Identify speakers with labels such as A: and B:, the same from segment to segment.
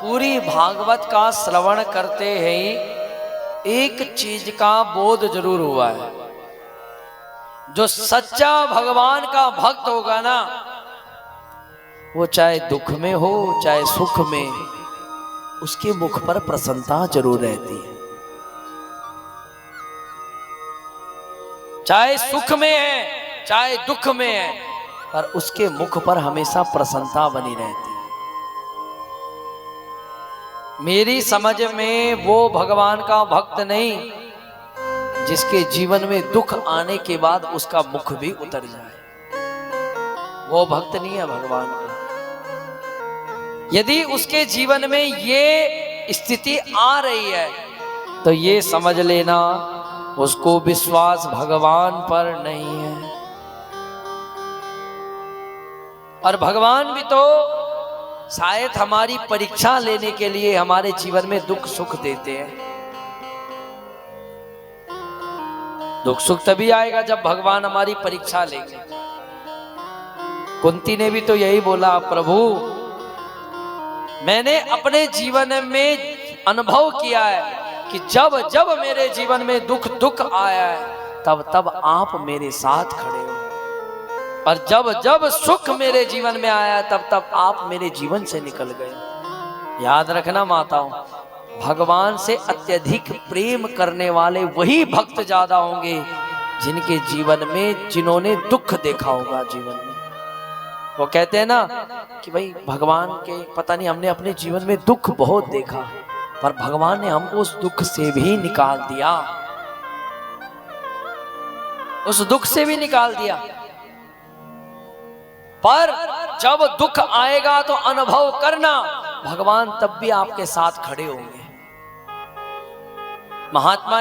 A: पूरी भागवत का श्रवण करते ही एक चीज का बोध जरूर हुआ है। जो सच्चा भगवान का भक्त होगा ना, वो चाहे दुख में हो चाहे सुख में, उसके मुख पर प्रसन्नता जरूर रहती है। चाहे सुख में है चाहे दुख में है, पर उसके मुख पर हमेशा प्रसन्नता बनी रहती है। मेरी समझ में वो भगवान का भक्त नहीं जिसके जीवन में दुख आने के बाद उसका मुख भी उतर जाए, वो भक्त नहीं है भगवान का। यदि उसके जीवन में ये स्थिति आ रही है तो ये समझ लेना उसको विश्वास भगवान पर नहीं है। और भगवान भी तो शायद हमारी परीक्षा लेने के लिए हमारे जीवन में दुख सुख देते हैं। दुख सुख तभी आएगा जब भगवान हमारी परीक्षा लेंगे। कुंती ने भी तो यही बोला, प्रभु मैंने अपने जीवन में अनुभव किया है कि जब जब मेरे जीवन में दुख आया है तब तब आप मेरे साथ खड़े हो, और जब जब सुख मेरे जीवन में आया तब तब आप मेरे जीवन से निकल गए। याद रखना माताओं, भगवान से अत्यधिक प्रेम करने वाले वही भक्त ज्यादा होंगे जिनके जीवन में जिन्होंने दुख देखा होगा जीवन में। वो कहते हैं ना कि भाई भगवान के पता नहीं हमने अपने जीवन में दुख बहुत देखा, पर भगवान ने हमको उस दुख से भी निकाल दिया, उस दुख से भी निकाल दिया। पर जब दुख आएगा तो अनुभव करना, भगवान तब भी आपके साथ खड़े होंगे।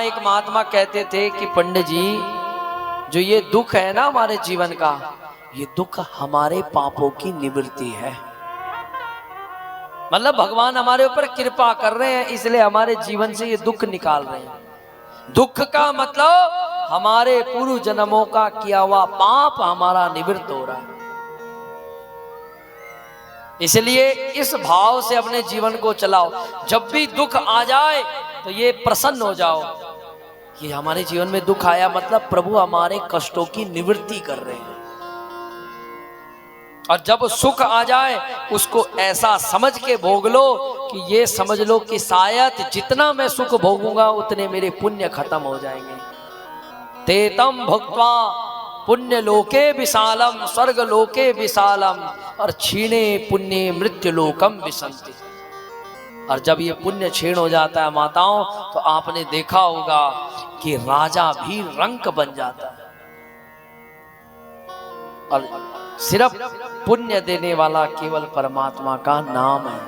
A: एक महात्मा कहते थे कि पंडित जी, जो ये दुख है ना हमारे जीवन का, ये दुख हमारे पापों की निवृत्ति है। मतलब भगवान हमारे ऊपर कृपा कर रहे हैं, इसलिए हमारे जीवन से ये दुख निकाल रहे हैं। दुख का मतलब हमारे पूर्व जन्मों का किया हुआ पाप हमारा निवृत्त हो रहा है। इसलिए इस भाव से अपने जीवन को चलाओ। जब भी दुख आ जाए तो ये प्रसन्न हो जाओ कि हमारे जीवन में दुख आया, मतलब प्रभु हमारे कष्टों की निवृत्ति कर रहे हैं। और जब सुख आ जाए उसको ऐसा समझ के भोग लो कि ये समझ लो कि शायद जितना मैं सुख भोगूंगा उतने मेरे पुण्य खत्म हो जाएंगे। तेतम भुक्त्वा पुण्य लोके विशालम स्वर्ग लोके विशालम और क्षीणे पुण्य मृत्यु लोकम विशंति। और जब ये पुण्य क्षीण हो जाता है माताओं, तो आपने देखा होगा कि राजा भी रंक बन जाता है। और सिर्फ पुण्य देने वाला केवल परमात्मा का नाम है।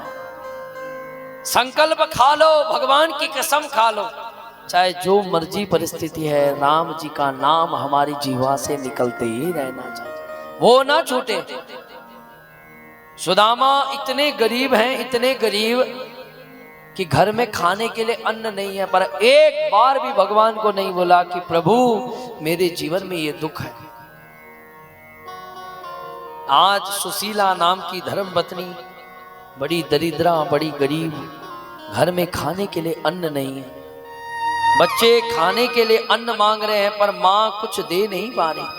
A: संकल्प खा लो, भगवान की कसम खा लो, चाहे जो मर्जी परिस्थिति है, राम जी का नाम हमारी जीवा से निकलते ही रहना चाहिए, वो ना छूटे। सुदामा इतने गरीब हैं, इतने गरीब कि घर में खाने के लिए अन्न नहीं है, पर एक बार भी भगवान को नहीं बोला कि प्रभु मेरे जीवन में ये दुख है। आज सुशीला नाम की धर्मपत्नी बड़ी दरिद्रा, बड़ी गरीब, घर में खाने के लिए अन्न नहीं है, बच्चे खाने के लिए अन्न मांग रहे हैं पर मां कुछ दे नहीं पा रही।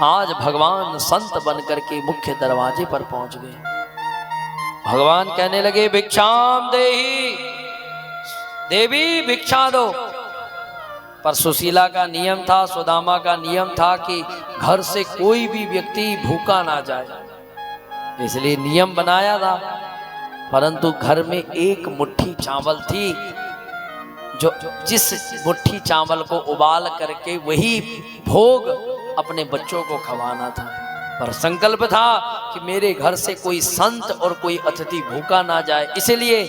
A: आज भगवान संत बनकर के मुख्य दरवाजे पर पहुंच गए। भगवान कहने लगे भिक्षाम देहि, देवी भिक्षा दो। पर सुशीला का नियम था, सुदामा का नियम था कि घर से कोई भी व्यक्ति भूखा ना जाए, इसलिए नियम बनाया था। परंतु घर में एक मुट्ठी चावल थी, जो जिस मुट्ठी चावल को उबाल करके वही भोग अपने बच्चों को खवाना था। पर संकल्प था कि मेरे घर से कोई संत और कोई अतिथि भूखा ना जाए, इसलिए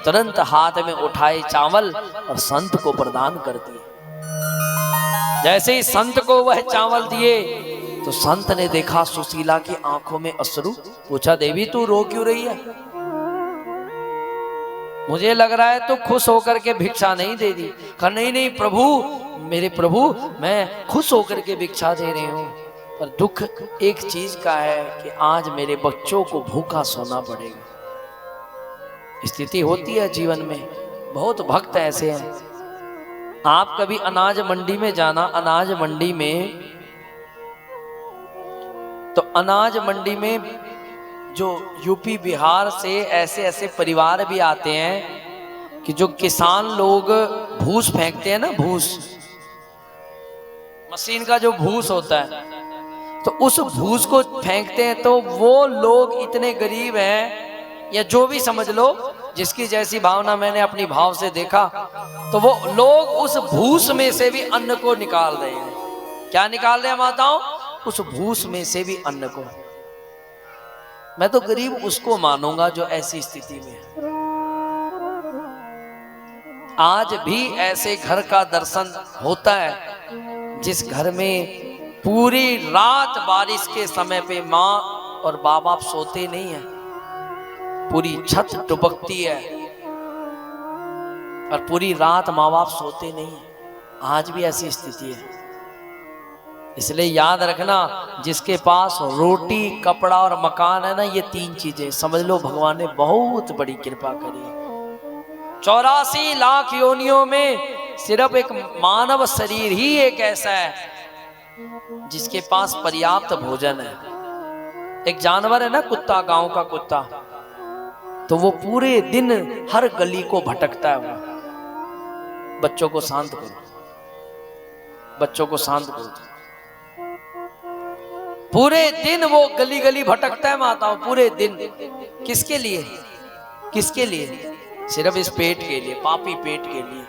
A: तुरंत हाथ में उठाए चावल और संत को प्रदान कर दिए। जैसे ही संत को वह चावल दिए तो संत ने देखा सुशीला की आंखों में अश्रु। पूछा देवी तू रो क्यों रही है? मुझे लग रहा है तो खुश होकर के भिक्षा नहीं दे दी। कहा नहीं नहीं प्रभु, मेरे प्रभु मैं खुश होकर के भिक्षा दे रही हूँ, पर दुख एक चीज का है कि आज मेरे बच्चों को भूखा सोना पड़ेगा। स्थिति होती है जीवन में। बहुत भक्त ऐसे हैं। आप कभी अनाज मंडी में जाना, अनाज मंडी में, तो अनाज मंडी में जो यूपी बिहार से ऐसे ऐसे परिवार भी आते हैं कि जो किसान लोग भूस फेंकते हैं ना, भूस, मशीन का जो भूस होता है, तो उस भूस को फेंकते हैं। तो वो लोग इतने गरीब हैं, या जो भी समझ लो, जिसकी जैसी भावना, मैंने अपनी भाव से देखा, तो वो लोग उस भूस में से भी अन्न को निकाल रहे हैं। क्या निकाल रहे हैं माताओं? उस भूस में से भी अन्न को। मैं तो गरीब उसको मानूंगा जो ऐसी स्थिति में है। आज भी ऐसे घर का दर्शन होता है जिस घर में पूरी रात बारिश के समय पे माँ और बाप बाप सोते नहीं है, पूरी छत डुबकती है और पूरी रात माँ बाप सोते नहीं है। आज भी ऐसी स्थिति है। इसलिए याद रखना, जिसके पास रोटी, कपड़ा और मकान है ना, ये 3 चीजें समझ लो भगवान ने बहुत बड़ी कृपा करी है। 84 लाख योनियों में सिर्फ एक मानव शरीर ही एक ऐसा है जिसके पास पर्याप्त भोजन है। एक जानवर है ना, कुत्ता, गांव का कुत्ता, तो वो पूरे दिन हर गली को भटकता है। वो बच्चों को शांत करो, बच्चों को शांत करो। पूरे दिन वो गली गली भटकता है माताओं, पूरे दिन। किसके लिए? किसके लिए? सिर्फ इस पेट के लिए, पापी पेट के लिए।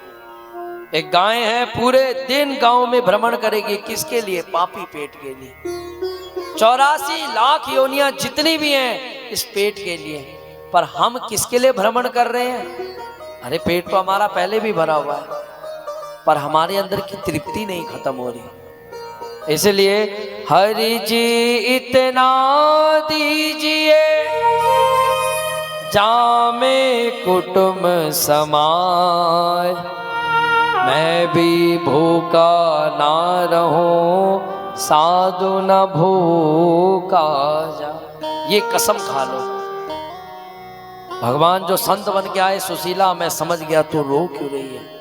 A: एक गाय है, पूरे दिन गांव में भ्रमण करेगी। किसके लिए? पापी पेट के लिए। 84 लाख योनियां जितनी भी हैं इस पेट के लिए। पर हम किसके लिए भ्रमण कर रहे हैं? अरे पेट तो हमारा पहले भी भरा हुआ है, पर हमारे अंदर की तृप्ति नहीं खत्म हो रही। इसलिए हरि जी इतना दीजिए जामे कुटुंब समाय, मैं भी भूखा ना रहूं, साधु न भूखा जा। ये कसम खा लो। भगवान जो संत बन के आए, सुशीला मैं समझ गया तू रो क्यों रही है।